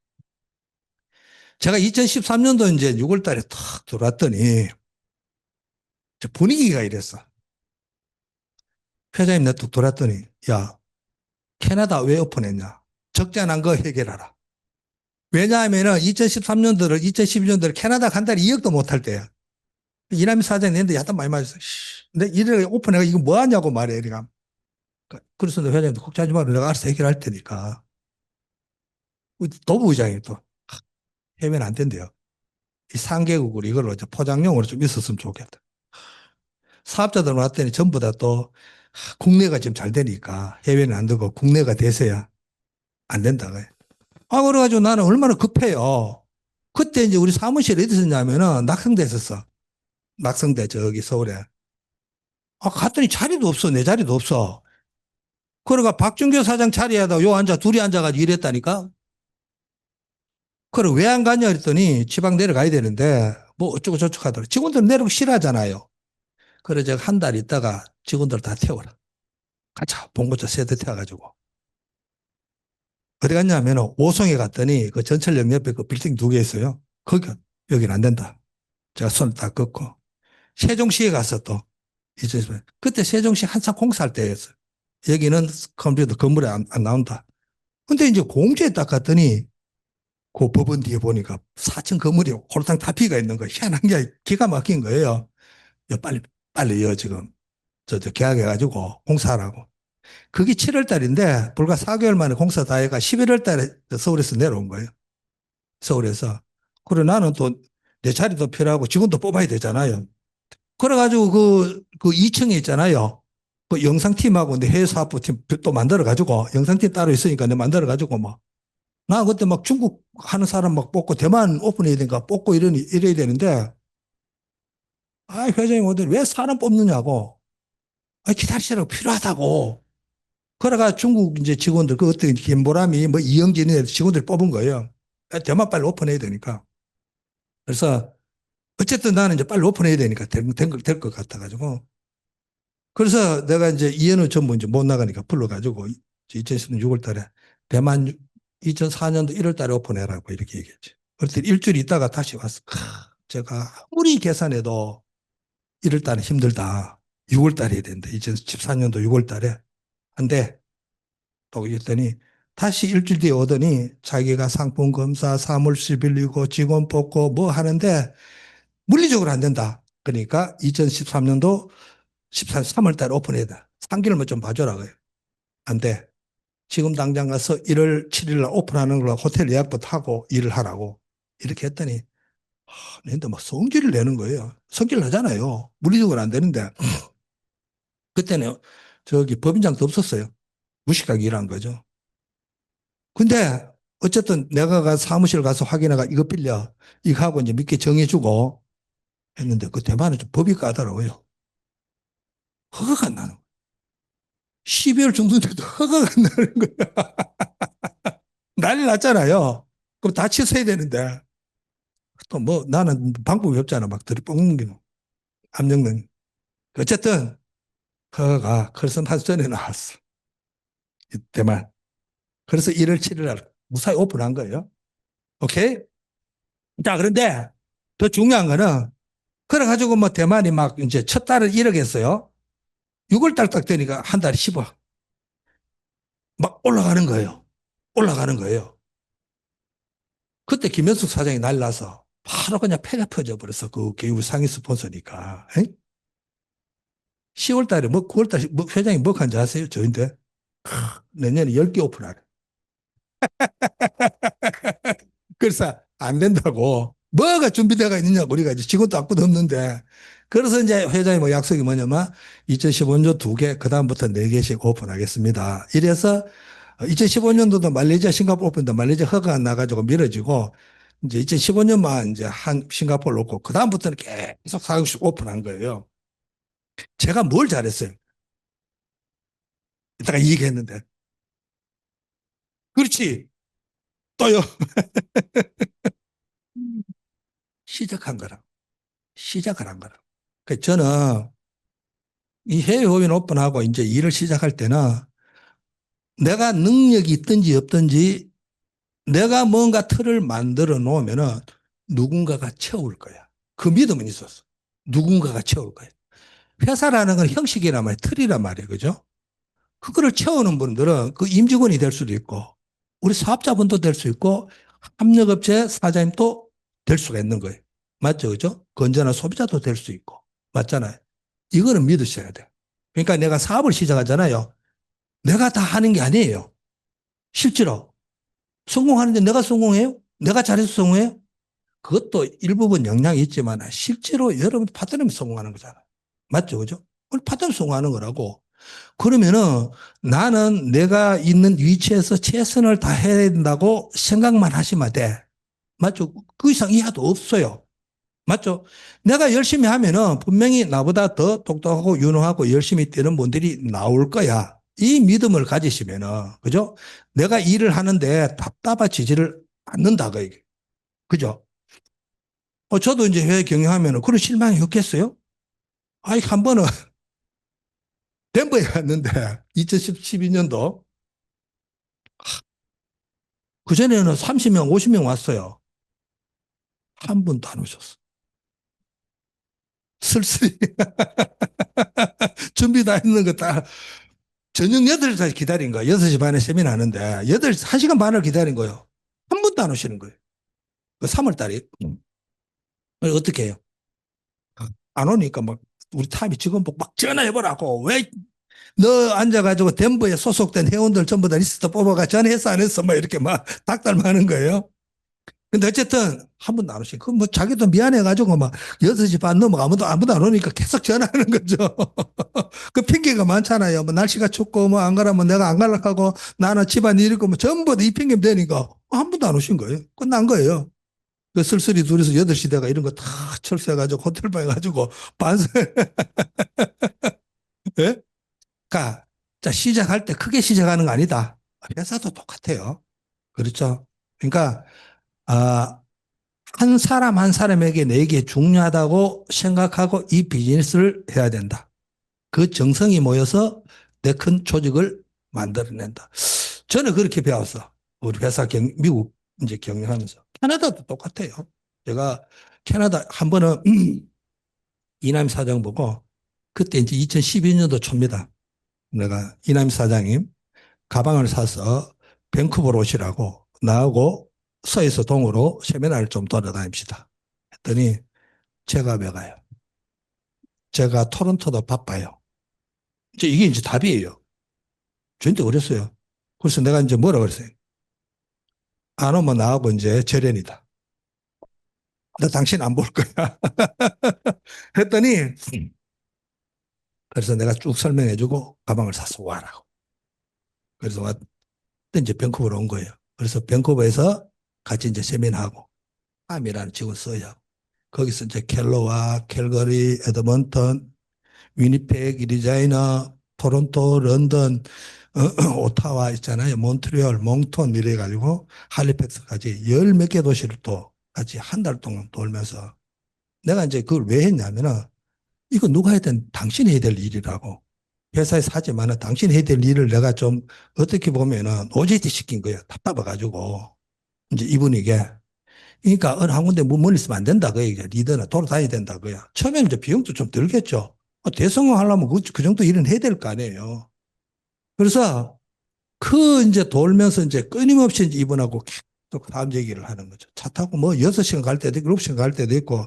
제가 2013년도 이제 6월 달에 탁 들어왔더니 분위기가 이랬어. 회장님 내뚝 들어왔더니 야 캐나다 왜 오픈했냐. 적자 난 거 해결하라. 왜냐하면은 2013년도를 2012년도를 캐나다 한 달에 2억도 못 할 때야. 이남희 사장이 내는데 야단 많이 맞았어. 근데 이래 오픈해가 이거 뭐 하냐고 말해. 그래서 회장님도 걱정하지 마라. 내가 알아서 해결할 테니까. 노부의장이 또 해외는 안 된대요. 이 상계국으로 이걸로 이제 포장용으로 좀 있었으면 좋겠다. 사업자들 왔더니 전부 다 또 국내가 지금 잘 되니까 해외는 안 되고 국내가 돼서야 안 된다. 그래가지고 나는 얼마나 급해요. 그때 이제 우리 사무실에 어디 있었냐면은 낙성대 있었어. 낙성대 저기 서울에. 갔더니 자리도 없어. 내 자리도 없어. 그러니까 박준규 사장 자리에다 요 앉아 둘이 앉아가지고 일했다니까. 그래 왜 안 가냐 그랬더니 지방 내려가야 되는데 뭐 어쩌고 저쩌고 하더라. 직원들 내려오기 싫어하잖아요. 그래 제가 한 달 있다가 직원들 다 태워라. 가자. 봉고차 세대 태워가지고. 어디 갔냐면 오송에 갔더니 그 전철역 옆에 그 빌딩 두 개 있어요. 거기, 여기는 안 된다. 제가 손을 딱 긋고. 세종시에 가서 또, 그때 세종시 한참 공사할 때였어요. 여기는 컴퓨터 건물에 안 나온다. 근데 이제 공주에 딱 갔더니 그 법원 뒤에 보니까 4층 건물이 홀탕 다 비가 있는 거예요. 희한한 게 기가 막힌 거예요. 야, 빨리 지금 저 계약해가지고 공사하라고. 그게 7월 달인데 불과 4개월 만에 공사 다 해가 11월 달에 서울에서 내려온 거예요. 서울에서. 그래 나는 또 내 자리도 필요하고 직원도 뽑아야 되잖아요. 그래가지고 그 2층에 있잖아요. 그 영상팀하고 내 해외사업부팀 또 만들어가지고 영상팀 따로 있으니까 내 만들어가지고 뭐. 나 그때 막 중국 하는 사람 막 뽑고 대만 오픈해야 되니까 뽑고 이래야 되는데 아, 회장님 오늘 왜 사람 뽑느냐고. 아, 기다리시라고 필요하다고. 그래가 중국 이제 직원들 그 어떤 김보람이 뭐 이영진이 직원들 뽑은 거예요. 대만 빨리 오픈해야 되니까. 그래서 어쨌든 나는 이제 빨리 오픈해야 되니까 될 것 같아가지고. 그래서 내가 이제 이해는 전부 이제 못 나가니까 불러가지고 2010년 6월 달에 대만 2004년도 1월 달에 오픈해라고 이렇게 얘기했지. 그랬더니 일주일 있다가 다시 왔어. 제가 아무리 계산해도 1월 달에 힘들다. 6월 달에 해야 된다. 2014년도 6월 달에. 한데 또 그랬더니 다시 일주일 뒤에 오더니 자기가 상품 검사, 사무실 빌리고 직원 뽑고 뭐 하는데 물리적으로 안 된다. 그러니까 2013년도 3월 달에 오픈해야 돼. 3개월만 좀 봐줘라. 그래요. 안 돼. 지금 당장 가서 1월 7일 날 오픈하는 걸로 호텔 예약부터 하고 일을 하라고. 이렇게 했더니, 근데 막 성질을 내는 거예요. 성질 나잖아요. 물리적으로 안 되는데. 그때는 저기 법인장도 없었어요. 무식하게 일한 거죠. 근데 어쨌든 내가 사무실 가서 확인해가 이거 빌려. 이거 하고 이제 몇 개 정해주고 했는데 그 대만은 좀 법이 까다로워요. 허가가 안 나는 거예요. 12월 정도 돼도 허가가 안 나는 거야. 난리 났잖아요. 그럼 다 취소해야 되는데. 또 뭐 나는 방법이 없잖아. 막 들이뽑는 게. 압력능. 어쨌든 허가가 크리스마스 전에 나왔어. 대만. 그래서 1월 7일 날 무사히 오픈한 거예요. 오케이? 자, 그런데 더 중요한 거는 그래가지고 뭐 대만이 막 이제 첫 달을 1억 했어요. 6월 달 딱 되니까 한 달에 10억. 막 올라가는 거예요. 올라가는 거예요. 그때 김현숙 사장이 날라서 바로 그냥 폐가 터져버렸어. 그 교육 상위 스폰서니까. 10월 달에 뭐 9월 달에 뭐 회장이 뭐 한지 아세요? 저인데 내년에 10개 오픈하래. 그래서 안 된다고. 뭐가 준비되어 있느냐고 우리가 이제 직원도 아무도 없는데. 그래서 이제 회장이 뭐 약속이 뭐냐면 2015년 2개, 그다음부터 4개씩 오픈하겠습니다. 이래서 2015년도도 말레이시아, 싱가포르 오픈도 말레이시아 허가 안 나가지고 미뤄지고 이제 2015년만 이제 한 싱가포르 놓고 그다음부터는 계속 사육식 오픈한 거예요. 제가 뭘 잘했어요? 이따가 이 얘기했는데. 그렇지. 또요. 시작한 거라. 시작을 한 거라. 그 저는 이 해외법인 오픈하고 이제 일을 시작할 때는 내가 능력이 있든지 없든지 내가 뭔가 틀을 만들어 놓으면은 누군가가 채울 거야. 그 믿음은 있었어. 누군가가 채울 거야. 회사라는 건 형식이란 말이야. 틀이란 말이에요. 그죠? 그거를 채우는 분들은 그 임직원이 될 수도 있고 우리 사업자분도 될 수 있고 협력업체 사장님도 될 수가 있는 거예요. 맞죠? 그죠? 건전한 소비자도 될 수 있고. 맞잖아요. 이거는 믿으셔야 돼요. 그러니까 내가 사업을 시작하잖아요. 내가 다 하는 게 아니에요. 실제로. 성공하는데 내가 성공해요? 내가 잘해서 성공해요? 그것도 일부분 영향이 있지만 실제로 여러분 파트너이 성공하는 거잖아요. 맞죠? 그죠? 파트너이 성공하는 거라고. 그러면은 나는 내가 있는 위치에서 최선을 다해야 된다고 생각만 하시면 돼. 맞죠? 그 이상 이하도 없어요. 맞죠? 내가 열심히 하면은 분명히 나보다 더 똑똑하고 유능하고 열심히 뛰는 분들이 나올 거야. 이 믿음을 가지시면은, 그죠? 내가 일을 하는데 답답하지지를 않는다, 그 얘기. 그죠? 저도 이제 회계 경영하면은 그런 실망이 없겠어요? 아이, 한 번은 덴버에 갔는데, 2012년도 그전에는 30명, 50명 왔어요. 한 분도 안 오셨어. 쓸쓸히. 준비 다 했는 거 다, 저녁 8시까지 기다린 거야. 6시 반에 세미나 하는데, 1시간 반을 기다린 거예요. 한 분도 안 오시는 거예요. 그 3월 달에. 어떻게 해요? 안 오니까 막, 우리 탑이 직원복 막 전화해보라고. 왜 너 앉아가지고 덴버에 소속된 회원들 전부 다 리스트 뽑아가 전화했어 안 했어? 막 이렇게 막 닥달하는 거예요. 근데 어쨌든 한 번도 안 오시고, 그뭐 자기도 미안해가지고 막 6시 반 넘어 아무도 안 오니까 계속 전화하는 거죠. 그 핑계가 많잖아요. 뭐 날씨가 춥고 뭐 안 가라면 내가 안 가려고 하고 나는 집안 일이고 뭐 전부 다 이 핑계면 되니까 한 번도 안 오신 거예요. 끝난 거예요. 그 쓸쓸히 둘이서 8시 대가 이런 거 다 철수해가지고 호텔방에 가지고 반세, 예? 가, 자, 시작할 때 크게 시작하는 거 아니다. 회사도 똑같아요. 그렇죠. 그러니까, 아, 한 사람 한 사람에게 내게 중요하다고 생각하고 이 비즈니스를 해야 된다. 그 정성이 모여서 내 큰 조직을 만들어낸다. 저는 그렇게 배웠어. 우리 회사 미국 이제 경영하면서. 캐나다도 똑같아요. 제가 캐나다 한 번은 이남 사장 보고 그때 이제 2012년도 초입니다. 내가 이남 사장님 가방을 사서 밴쿠버로 오시라고 나하고 서에서 동으로 세미나를 좀 돌아다닙시다. 했더니 제가 왜 가요? 제가 토론토도 바빠요. 이제 이게 이제 답이에요. 저한테 그랬어요. 그래서 내가 이제 뭐라 그랬어요? 안 오면 나하고 이제 절연이다. 나 당신 안 볼 거야. 했더니 그래서 내가 쭉 설명해주고 가방을 사서 와라고. 그래서 왔 이제 밴쿠버로 온 거예요. 그래서 밴쿠버에서 같이 이제 세미나하고 암이라는 직원 써야 거기서 이제 켈로와 캘거리, 에드먼턴, 위니펙, 리자이너, 토론토, 런던, 오타와 있잖아요. 몬트리올, 몽톤 이래 가지고 할리팩스까지 열 몇 개 도시를 또 같이 한 달 동안 돌면서 내가 이제 그걸 왜 했냐면은 이거 누가 해야 된 당신이 해야 될 일이라고. 회사에서 하지만은 당신이 해야 될 일을 내가 좀 어떻게 보면은 OJT 시킨 거예요. 답답해가지고. 이제 이분에게. 그러니까 어느 한 군데 뭐 멀리 있으면 안 된다. 그 얘기야. 리더나 돌아다녀야 된다. 그야. 처음에는 이제 비용도 좀 들겠죠. 대성공 하려면 그 정도 일은 해야 될 거 아니에요. 그래서 그 이제 돌면서 이제 끊임없이 이제 이분하고 계속 다음 얘기를 하는 거죠. 차 타고 뭐 6시간 갈 때도 있고 7시간 갈 때도 있고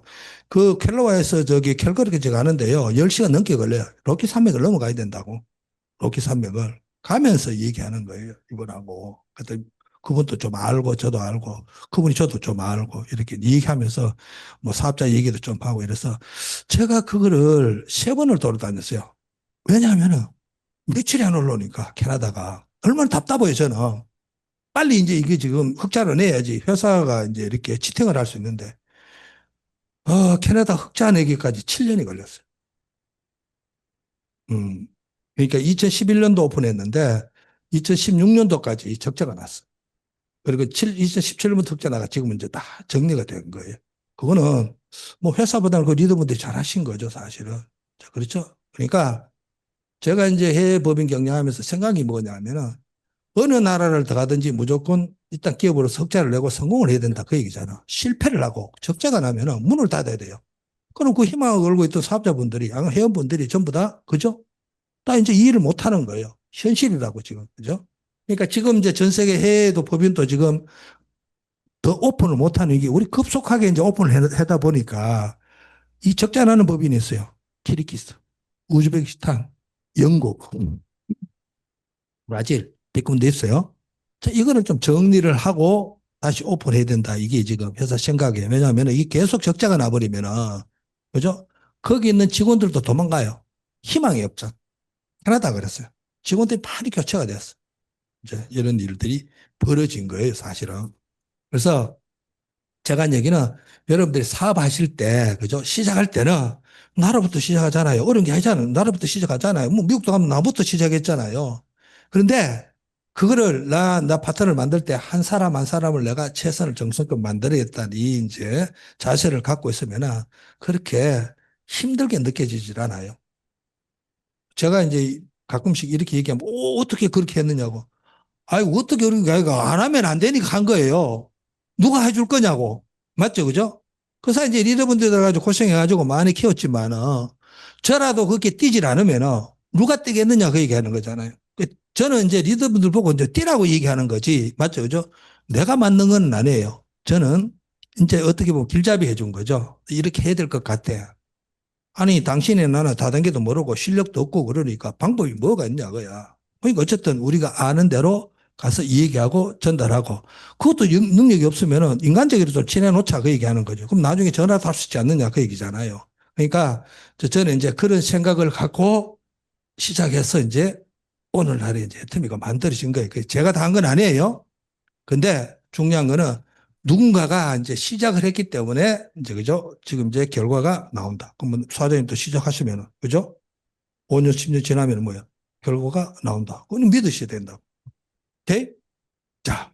그 켈로와에서 저기 캘거리까지 가는데요. 10시간 넘게 걸려요. 로키 산맥을 넘어가야 된다고. 로키 산맥을 가면서 얘기하는 거예요. 이분하고. 그때 그분도 좀 알고 저도 알고 그분이 저도 좀 알고 이렇게 얘기하면서 뭐 사업자 얘기도 좀 하고 이래서 제가 그거를 3번을 돌아다녔어요. 왜냐하면은 며칠이 안 올라오니까 캐나다가 얼마나 답답해요 저는. 빨리 이제 이게 지금 흑자를 내야지 회사가 이제 이렇게 지탱을 할 수 있는데 캐나다 흑자 내기까지 7년이 걸렸어요. 음. 그러니까 2011년도 오픈했는데 2016년도까지 적자가 났어. 그리고 2017년부터 흑자 나가 지금은 이제 다 정리가 된 거예요. 그거는 뭐 회사보다는 그 리더분들이 잘하신 거죠 사실은. 자, 그렇죠? 그러니까 제가 이제 해외 법인 경영하면서 생각이 뭐냐면은 어느 나라를 들어가든지 무조건 일단 기업으로서 흑자를 내고 성공을 해야 된다. 그 얘기잖아. 실패를 하고 적자가 나면은 문을 닫아야 돼요. 그럼 그 희망을 걸고 있던 사업자분들이, 회원분들이 전부 다, 그죠? 다 이제 이 일을 못 하는 거예요. 현실이라고 지금, 그죠? 그러니까 지금 이제 전 세계 해외도 법인도 지금 더 오픈을 못 하는 게 우리 급속하게 이제 오픈을 하다 보니까 이 적자 나는 법인이 있어요. 키르기스, 우즈베키스탄, 영국, 브라질, 몇 군데 있어요. 자, 이거는 좀 정리를 하고 다시 오픈해야 된다. 이게 지금 회사 생각이에요. 왜냐하면 이게 계속 적자가 나버리면은, 그죠? 거기 있는 직원들도 도망가요. 희망이 없죠. 캐나다 그랬어요. 직원들이 많이 교체가 됐어. 이제 이런 일들이 벌어진 거예요, 사실은. 그래서 제가 한 얘기는 여러분들이 사업하실 때, 그죠? 시작할 때는 나라부터 시작하잖아요. 어려운 게 아니잖아요. 나라부터 시작하잖아요. 뭐 미국도 가면 나부터 시작했잖아요. 그런데 그거를 나 파트너를 만들 때 한 사람 한 사람을 내가 최선을 정성껏 만들어야겠다는 이 이제 자세를 갖고 있으면은 그렇게 힘들게 느껴지질 않아요. 제가 이제 가끔씩 이렇게 얘기하면, 오, 어떻게 그렇게 했느냐고. 아이, 어떻게 그런가, 안 하면 안 되니까 한 거예요. 누가 해줄 거냐고. 맞죠? 그죠? 그 사이 이제 리더분들 가지고 고생해가지고 많이 키웠지만은, 저라도 그렇게 뛰질 않으면은, 누가 뛰겠느냐 그 얘기하는 거잖아요. 저는 이제 리더분들 보고 이제 뛰라고 얘기하는 거지. 맞죠? 그죠? 내가 맞는 건 아니에요. 저는 이제 어떻게 보면 길잡이 해준 거죠. 이렇게 해야 될 것 같아. 아니, 당신이 나는 다단계도 모르고 실력도 없고 그러니까 방법이 뭐가 있냐, 그야. 그러니까 어쨌든 우리가 아는 대로 가서 이 얘기하고 전달하고 그것도 능력이 없으면은 인간적으로 좀 친해놓자 그 얘기하는 거죠. 그럼 나중에 전화도 할 수 있지 않느냐 그 얘기잖아요. 그러니까 저는 이제 그런 생각을 갖고 시작해서 이제 오늘날에 이제 애터미가 만들어진 거예요. 제가 다 한 건 아니에요. 근데 중요한 거는 누군가가 이제 시작을 했기 때문에 이제 그죠? 지금 이제 결과가 나온다. 그러면 사장님도 시작하시면은 그죠? 5년, 10년 지나면 뭐야? 결과가 나온다. 그건 믿으셔야 된다. 오케이? 자,